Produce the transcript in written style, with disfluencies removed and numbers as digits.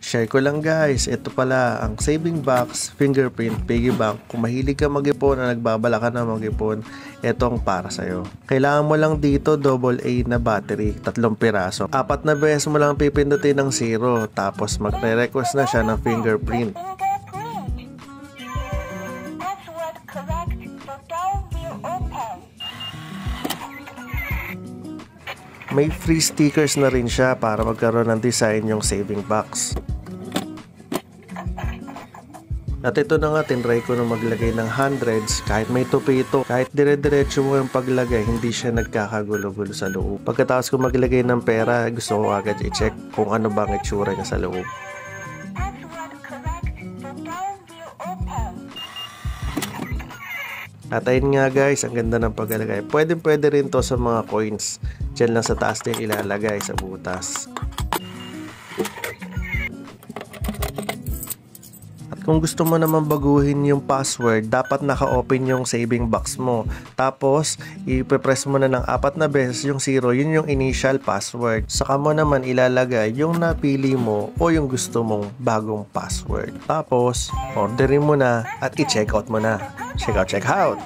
Share ko lang guys, ito pala ang saving box, fingerprint, piggy bank. Kung mahilig ka mag-ipon o nagbabala ka na mag-ipon, ito ang para sa'yo. Kailangan mo lang dito AA na battery, 3 piraso. 4 na beses mo lang pipindutin ng 0, tapos magre-request na siya ng fingerprint. May free stickers na rin siya para magkaroon ng design yung saving box. At ito na nga, tinry ko na maglagay ng hundreds kahit may tupi ito. Kahit dire-diretso mo yung paglagay, hindi siya nagkakagulo-gulo sa loob. Pagkatapos ko maglagay ng pera, gusto ko agad i-check kung ano bang itsura niya sa loob. At ayun nga guys, ang ganda ng paglalagay. Pwede rin to sa mga coins. Diyan lang sa taas din ilalagay sa butas. At kung gusto mo naman baguhin yung password, dapat naka-open yung saving box mo. Tapos, i-press mo na ng 4 na beses yung 0, yun yung initial password. Saka mo naman ilalagay yung napili mo o yung gusto mong bagong password. Tapos, orderin mo na at i-checkout mo na. Check out.